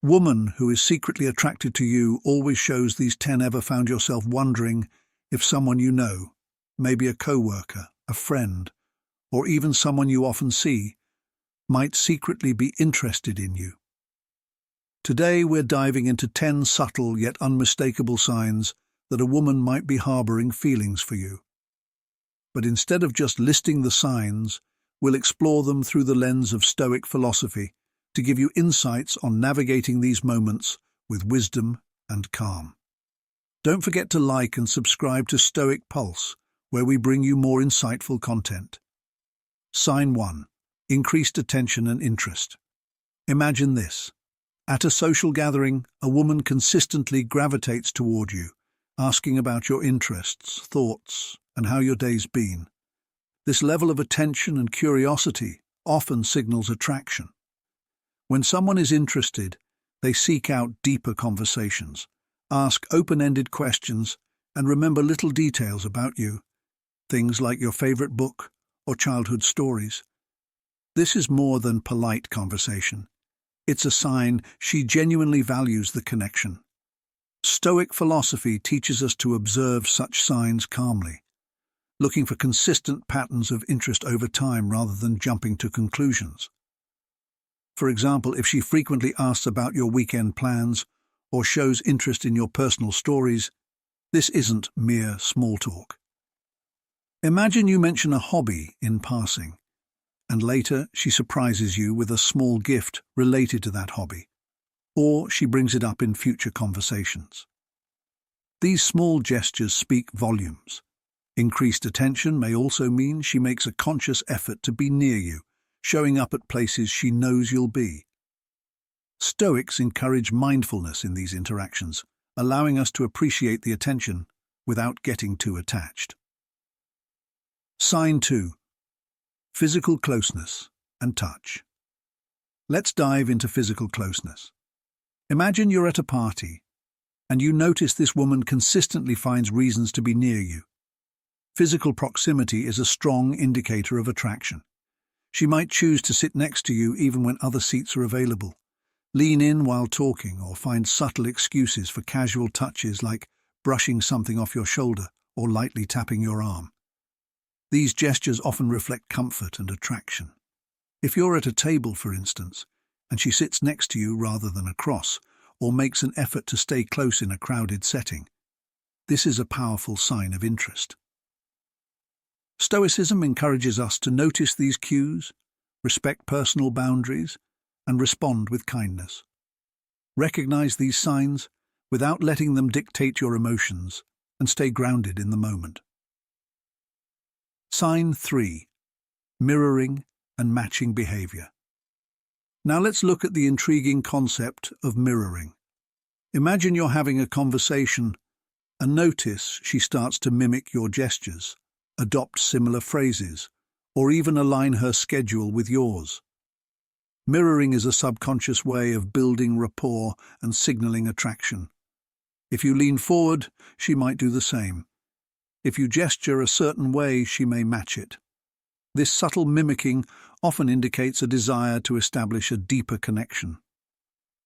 Woman who is secretly attracted to you always shows these 10. Ever found yourself wondering if someone you know, maybe a coworker, a friend, or even someone you often see, might secretly be interested in you? Today we're diving into 10 subtle yet unmistakable signs that a woman might be harboring feelings for you. But instead of just listing the signs, we'll explore them through the lens of Stoic philosophy to give you insights on navigating these moments with wisdom and calm. Don't forget to like and subscribe to Stoic Pulse, where we bring you more insightful content. Sign 1. Increased attention and interest. Imagine this. At a social gathering, a woman consistently gravitates toward you, asking about your interests, thoughts, and how your day's been. This level of attention and curiosity often signals attraction. When someone is interested, they seek out deeper conversations, ask open-ended questions, and remember little details about you, things like your favorite book or childhood stories. This is more than polite conversation. It's a sign she genuinely values the connection. Stoic philosophy teaches us to observe such signs calmly, looking for consistent patterns of interest over time rather than jumping to conclusions. For example, if she frequently asks about your weekend plans or shows interest in your personal stories, this isn't mere small talk. Imagine you mention a hobby in passing, and later she surprises you with a small gift related to that hobby, or she brings it up in future conversations. These small gestures speak volumes. Increased attention may also mean she makes a conscious effort to be near you, showing up at places she knows you'll be. Stoics encourage mindfulness in these interactions, allowing us to appreciate the attention without getting too attached. Sign 2. Physical closeness and touch. Let's dive into physical closeness. Imagine you're at a party, and you notice this woman consistently finds reasons to be near you. Physical proximity is a strong indicator of attraction. She might choose to sit next to you even when other seats are available, lean in while talking, or find subtle excuses for casual touches like brushing something off your shoulder or lightly tapping your arm. These gestures often reflect comfort and attraction. If you're at a table, for instance, and she sits next to you rather than across, or makes an effort to stay close in a crowded setting, this is a powerful sign of interest. Stoicism encourages us to notice these cues, respect personal boundaries, and respond with kindness. Recognize these signs without letting them dictate your emotions, and stay grounded in the moment. Sign 3. Mirroring and matching behavior. Now let's look at the intriguing concept of mirroring. Imagine you're having a conversation and notice she starts to mimic your gestures, adopt similar phrases, or even align her schedule with yours. Mirroring is a subconscious way of building rapport and signaling attraction. If you lean forward, she might do the same. If you gesture a certain way, she may match it. This subtle mimicking often indicates a desire to establish a deeper connection.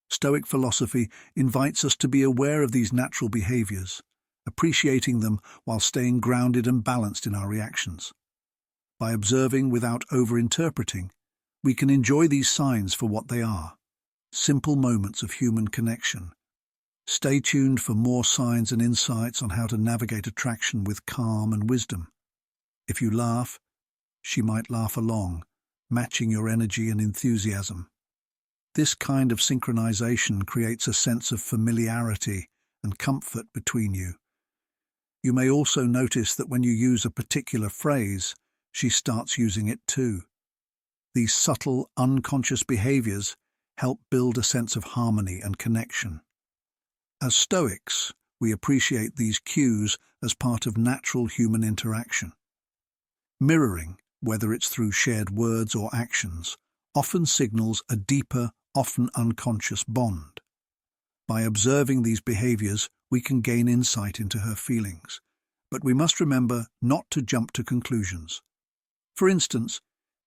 Stoic philosophy invites us to be aware of these natural behaviors, appreciating them while staying grounded and balanced in our reactions. By observing without over-interpreting, we can enjoy these signs for what they are, simple moments of human connection. Stay tuned for more signs and insights on how to navigate attraction with calm and wisdom. If you laugh, she might laugh along, matching your energy and enthusiasm. This kind of synchronization creates a sense of familiarity and comfort between you. You may also notice that when you use a particular phrase, she starts using it too. These subtle, unconscious behaviors help build a sense of harmony and connection. As Stoics, we appreciate these cues as part of natural human interaction. Mirroring, whether it's through shared words or actions, often signals a deeper, often unconscious bond. By observing these behaviors, we can gain insight into her feelings, but we must remember not to jump to conclusions. For instance,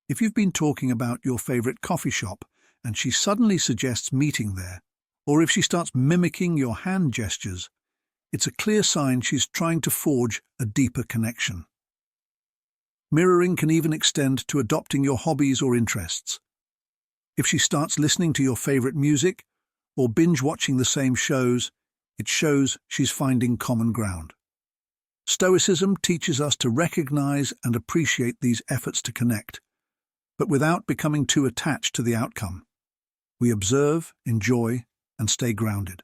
if you've been talking about your favorite coffee shop and she suddenly suggests meeting there, or if she starts mimicking your hand gestures, it's a clear sign she's trying to forge a deeper connection. Mirroring can even extend to adopting your hobbies or interests. If she starts listening to your favorite music or binge-watching the same shows, it shows she's finding common ground. Stoicism teaches us to recognize and appreciate these efforts to connect, but without becoming too attached to the outcome. We observe, enjoy, and stay grounded.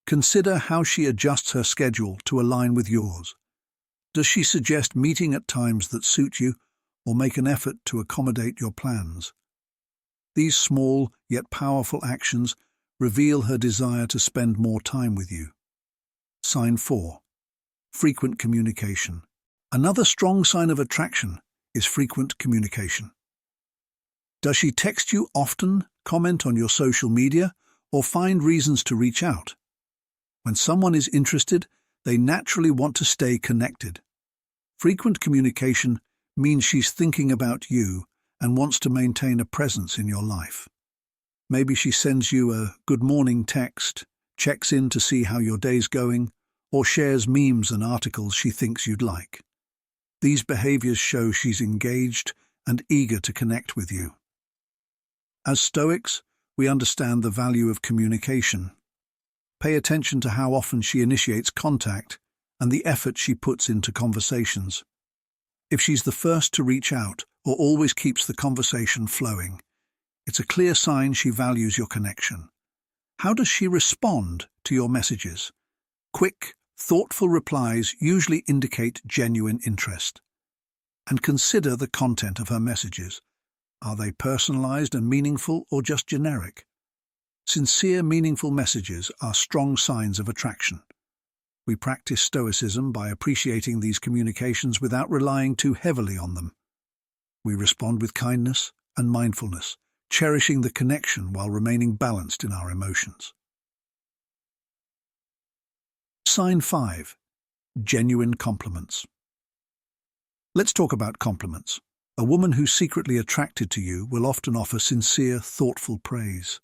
Consider how she adjusts her schedule to align with yours. Does she suggest meeting at times that suit you, or make an effort to accommodate your plans? These small yet powerful actions reveal her desire to spend more time with you. Sign 4. Frequent communication. Another strong sign of attraction is frequent communication. Does she text you often, comment on your social media, or find reasons to reach out? When someone is interested, they naturally want to stay connected. Frequent communication means she's thinking about you and wants to maintain a presence in your life. Maybe she sends you a good morning text, checks in to see how your day's going, or shares memes and articles she thinks you'd like. These behaviors show she's engaged and eager to connect with you. As Stoics, we understand the value of communication. Pay attention to how often she initiates contact and the effort she puts into conversations. If she's the first to reach out or always keeps the conversation flowing, it's a clear sign she values your connection. How does she respond to your messages? Quick, thoughtful replies usually indicate genuine interest. And consider the content of her messages. Are they personalized and meaningful or just generic? Sincere, meaningful messages are strong signs of attraction. We practice Stoicism by appreciating these communications without relying too heavily on them. We respond with kindness and mindfulness, cherishing the connection while remaining balanced in our emotions. Sign 5. Genuine compliments. Let's talk about compliments. A woman who's secretly attracted to you will often offer sincere, thoughtful praise.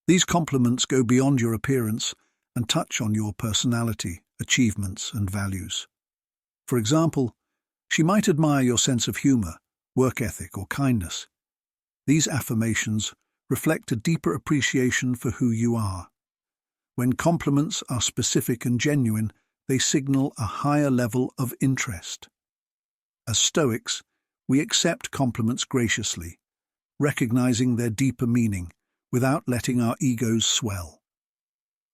These compliments go beyond your appearance and touch on your personality, achievements, and values. For example, she might admire your sense of humor, work ethic, or kindness. These affirmations reflect a deeper appreciation for who you are. When compliments are specific and genuine, they signal a higher level of interest. As Stoics, we accept compliments graciously, recognizing their deeper meaning without letting our egos swell.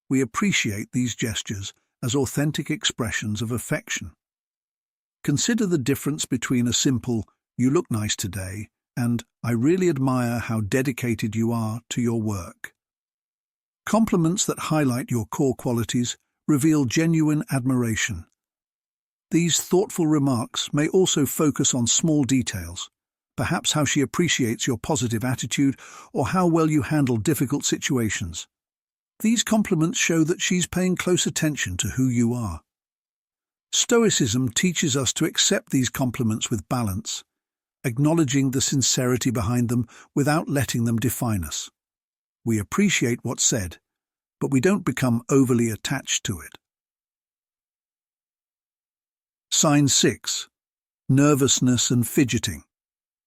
We appreciate these gestures as authentic expressions of affection. Consider the difference between a simple, "You look nice today," and "I really admire how dedicated you are to your work." Compliments that highlight your core qualities reveal genuine admiration. These thoughtful remarks may also focus on small details, perhaps how she appreciates your positive attitude or how well you handle difficult situations. These compliments show that she's paying close attention to who you are. Stoicism teaches us to accept these compliments with balance, acknowledging the sincerity behind them without letting them define us. We appreciate what's said, but we don't become overly attached to it. Sign 6. Nervousness and fidgeting.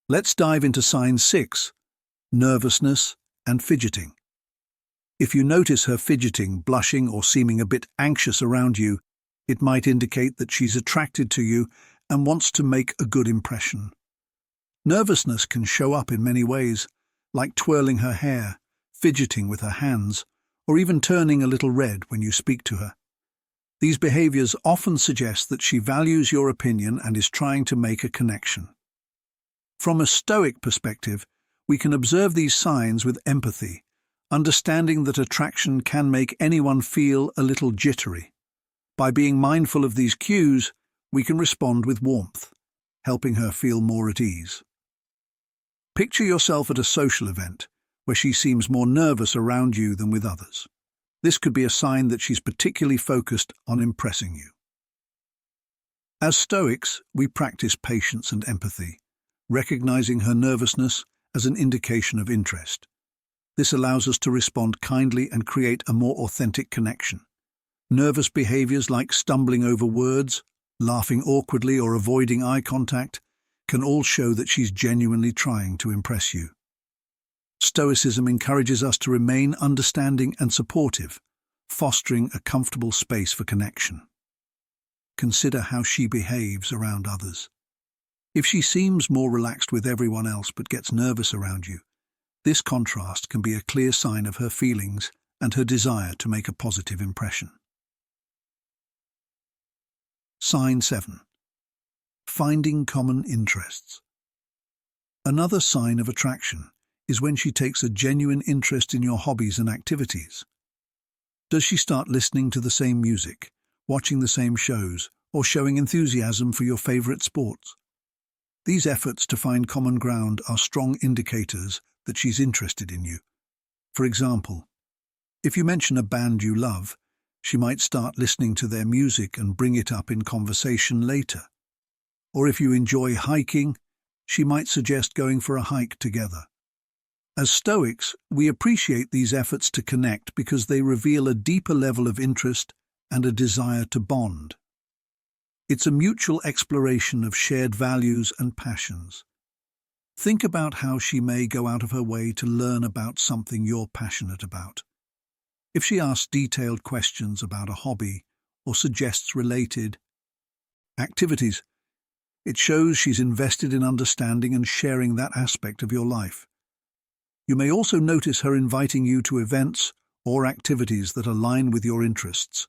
Let's dive into sign 6, nervousness and fidgeting. If you notice her fidgeting, blushing, or seeming a bit anxious around you, it might indicate that she's attracted to you and wants to make a good impression. Nervousness can show up in many ways, like twirling her hair, fidgeting with her hands, or even turning a little red when you speak to her. These behaviors often suggest that she values your opinion and is trying to make a connection. From a Stoic perspective, we can observe these signs with empathy, understanding that attraction can make anyone feel a little jittery. By being mindful of these cues, we can respond with warmth, helping her feel more at ease. Picture yourself at a social event where she seems more nervous around you than with others. This could be a sign that she's particularly focused on impressing you. As Stoics, we practice patience and empathy, recognizing her nervousness as an indication of interest. This allows us to respond kindly and create a more authentic connection. Nervous behaviors like stumbling over words, laughing awkwardly, or avoiding eye contact can all show that she's genuinely trying to impress you. Stoicism encourages us to remain understanding and supportive, fostering a comfortable space for connection. Consider how she behaves around others. If she seems more relaxed with everyone else but gets nervous around you, this contrast can be a clear sign of her feelings and her desire to make a positive impression. Sign 7. Finding common interests. Another sign of attraction is when she takes a genuine interest in your hobbies and activities. Does she start listening to the same music, watching the same shows, or showing enthusiasm for your favorite sports? These efforts to find common ground are strong indicators that she's interested in you. For example, if you mention a band you love, she might start listening to their music and bring it up in conversation later. Or if you enjoy hiking, she might suggest going for a hike together. As Stoics, we appreciate these efforts to connect because they reveal a deeper level of interest and a desire to bond. It's a mutual exploration of shared values and passions. Think about how she may go out of her way to learn about something you're passionate about. If she asks detailed questions about a hobby or suggests related activities, it shows she's invested in understanding and sharing that aspect of your life. You may also notice her inviting you to events or activities that align with your interests,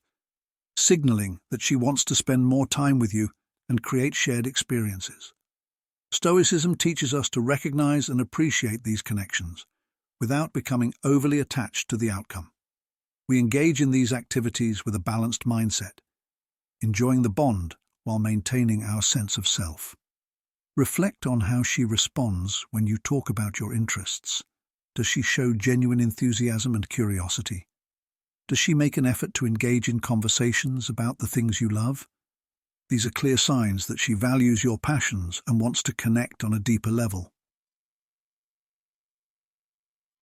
signaling that she wants to spend more time with you and create shared experiences. Stoicism teaches us to recognize and appreciate these connections without becoming overly attached to the outcome. We engage in these activities with a balanced mindset, enjoying the bond while maintaining our sense of self. Reflect on how she responds when you talk about your interests. Does she show genuine enthusiasm and curiosity? Does she make an effort to engage in conversations about the things you love? These are clear signs that she values your passions and wants to connect on a deeper level.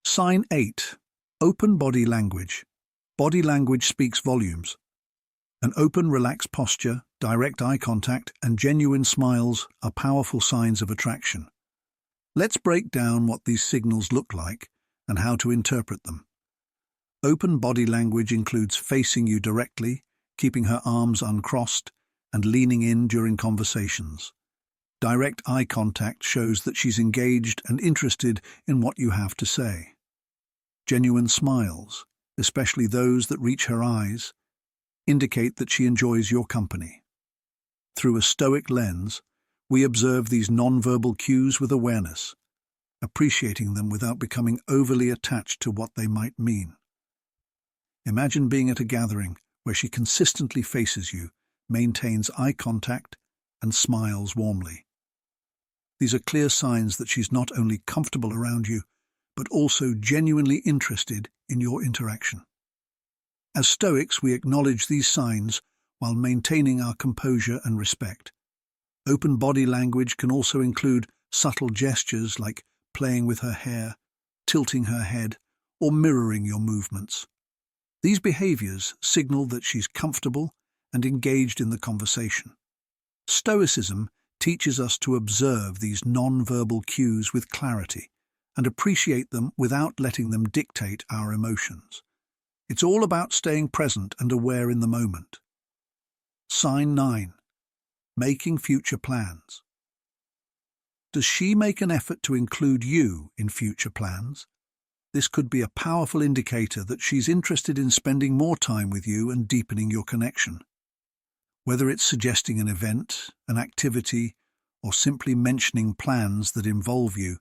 Sign 8. Open body language. Body language speaks volumes. An open, relaxed posture, direct eye contact, and genuine smiles are powerful signs of attraction. Let's break down what these signals look like and how to interpret them. Open body language includes facing you directly, keeping her arms uncrossed, and leaning in during conversations. Direct eye contact shows that she's engaged and interested in what you have to say. Genuine smiles, especially those that reach her eyes, indicate that she enjoys your company. Through a Stoic lens, we observe these nonverbal cues with awareness, appreciating them without becoming overly attached to what they might mean. Imagine being at a gathering where she consistently faces you, maintains eye contact, and smiles warmly. These are clear signs that she's not only comfortable around you, but also genuinely interested in your interaction. As Stoics, we acknowledge these signs while maintaining our composure and respect. Open body language can also include subtle gestures like playing with her hair, tilting her head, or mirroring your movements. These behaviors signal that she's comfortable and engaged in the conversation. Stoicism teaches us to observe these non-verbal cues with clarity and appreciate them without letting them dictate our emotions. It's all about staying present and aware in the moment. Sign 9. Making future plans. Does she make an effort to include you in future plans? This could be a powerful indicator that she's interested in spending more time with you and deepening your connection. Whether it's suggesting an event, an activity, or simply mentioning plans that involve you,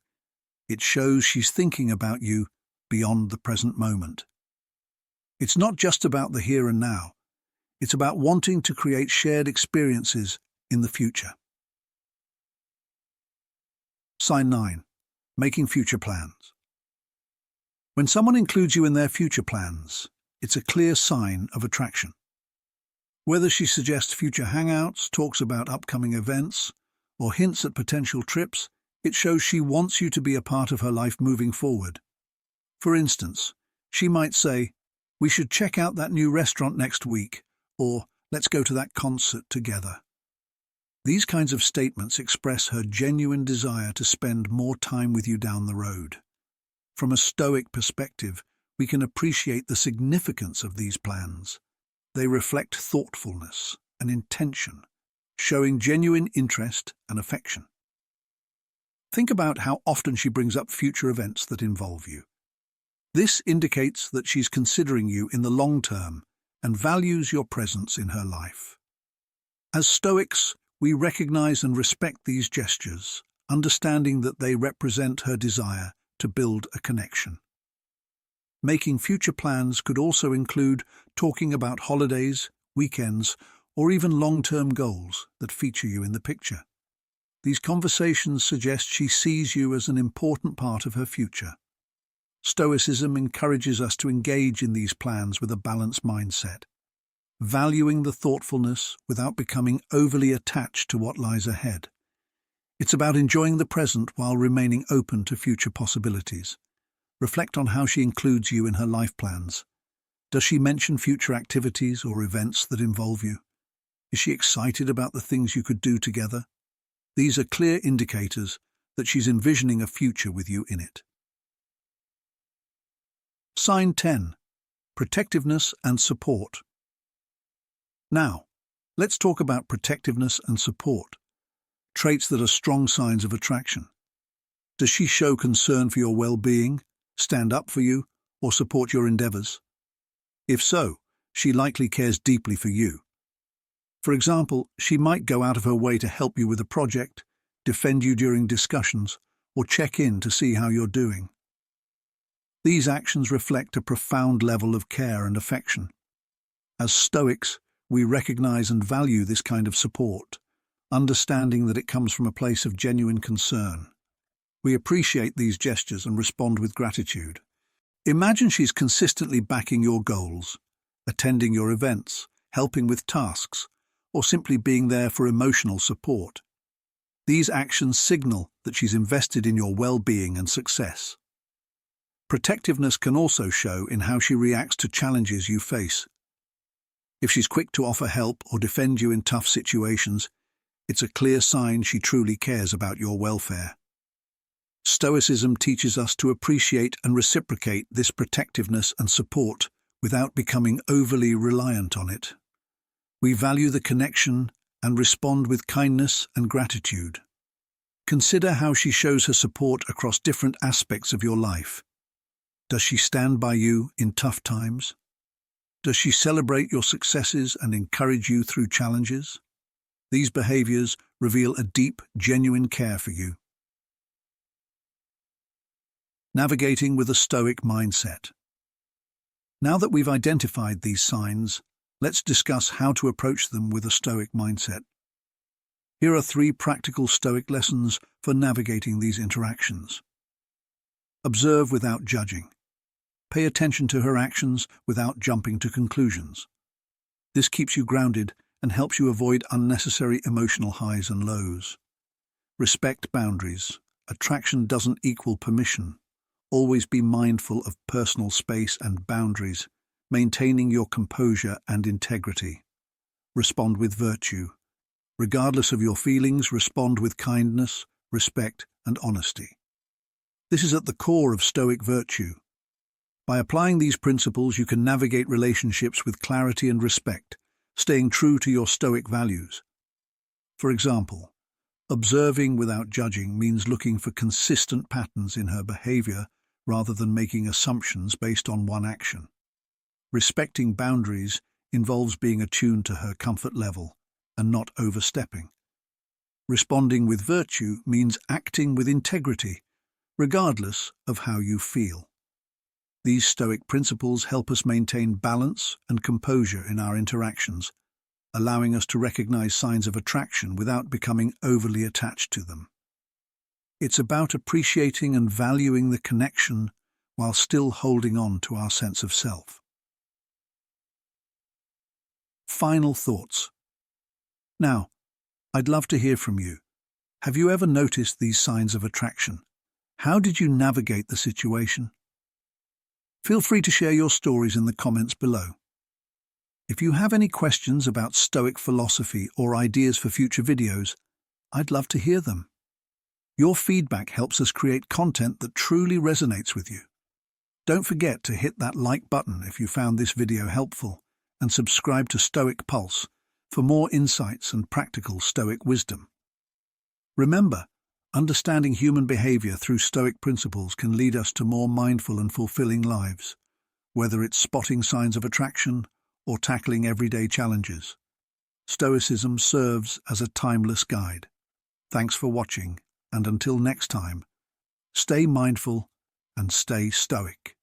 it shows she's thinking about you beyond the present moment. It's not just about the here and now. It's about wanting to create shared experiences in the future. Sign 9. Making future plans. When someone includes you in their future plans, it's a clear sign of attraction. Whether she suggests future hangouts, talks about upcoming events, or hints at potential trips, it shows she wants you to be a part of her life moving forward. For instance, she might say, "We should check out that new restaurant next week," or "Let's go to that concert together." These kinds of statements express her genuine desire to spend more time with you down the road. From a Stoic perspective, we can appreciate the significance of these plans. They reflect thoughtfulness and intention, showing genuine interest and affection. Think about how often she brings up future events that involve you. This indicates that she's considering you in the long term and values your presence in her life. As Stoics, we recognize and respect these gestures, understanding that they represent her desire to build a connection. Making future plans could also include talking about holidays, weekends, or even long-term goals that feature you in the picture. These conversations suggest she sees you as an important part of her future. Stoicism encourages us to engage in these plans with a balanced mindset, valuing the thoughtfulness without becoming overly attached to what lies ahead. It's about enjoying the present while remaining open to future possibilities. Reflect on how she includes you in her life plans. Does she mention future activities or events that involve you? Is she excited about the things you could do together? These are clear indicators that she's envisioning a future with you in it. Sign 10. Protectiveness and support. Now, let's talk about protectiveness and support, traits that are strong signs of attraction. Does she show concern for your well-being, stand up for you, or support your endeavors? If so, she likely cares deeply for you. For example, she might go out of her way to help you with a project, defend you during discussions, or check in to see how you're doing. These actions reflect a profound level of care and affection. As Stoics, we recognize and value this kind of support, understanding that it comes from a place of genuine concern. We appreciate these gestures and respond with gratitude. Imagine she's consistently backing your goals, attending your events, helping with tasks, or simply being there for emotional support. These actions signal that she's invested in your well-being and success. Protectiveness can also show in how she reacts to challenges you face. If she's quick to offer help or defend you in tough situations, it's a clear sign she truly cares about your welfare. Stoicism teaches us to appreciate and reciprocate this protectiveness and support without becoming overly reliant on it. We value the connection and respond with kindness and gratitude. Consider how she shows her support across different aspects of your life. Does she stand by you in tough times? Does she celebrate your successes and encourage you through challenges? These behaviors reveal a deep, genuine care for you. Navigating with a Stoic mindset. Now that we've identified these signs, let's discuss how to approach them with a Stoic mindset. Here are 3 practical Stoic lessons for navigating these interactions. Observe without judging. Pay attention to her actions without jumping to conclusions. This keeps you grounded and helps you avoid unnecessary emotional highs and lows. Respect boundaries. Attraction doesn't equal permission. Always be mindful of personal space and boundaries, maintaining your composure and integrity. Respond with virtue. Regardless of your feelings, respond with kindness, respect, and honesty. This is at the core of Stoic virtue. By applying these principles, you can navigate relationships with clarity and respect, staying true to your Stoic values. For example, observing without judging means looking for consistent patterns in her behavior rather than making assumptions based on one action. Respecting boundaries involves being attuned to her comfort level and not overstepping. Responding with virtue means acting with integrity, regardless of how you feel. These Stoic principles help us maintain balance and composure in our interactions, allowing us to recognize signs of attraction without becoming overly attached to them. It's about appreciating and valuing the connection while still holding on to our sense of self. Final thoughts. Now, I'd love to hear from you. Have you ever noticed these signs of attraction? How did you navigate the situation? Feel free to share your stories in the comments below. If you have any questions about Stoic philosophy or ideas for future videos, I'd love to hear them. Your feedback helps us create content that truly resonates with you. Don't forget to hit that like button if you found this video helpful, and subscribe to Stoic Pulse for more insights and practical Stoic wisdom. Remember, understanding human behavior through Stoic principles can lead us to more mindful and fulfilling lives, whether it's spotting signs of attraction or tackling everyday challenges. Stoicism serves as a timeless guide. Thanks for watching, and until next time, stay mindful and stay stoic.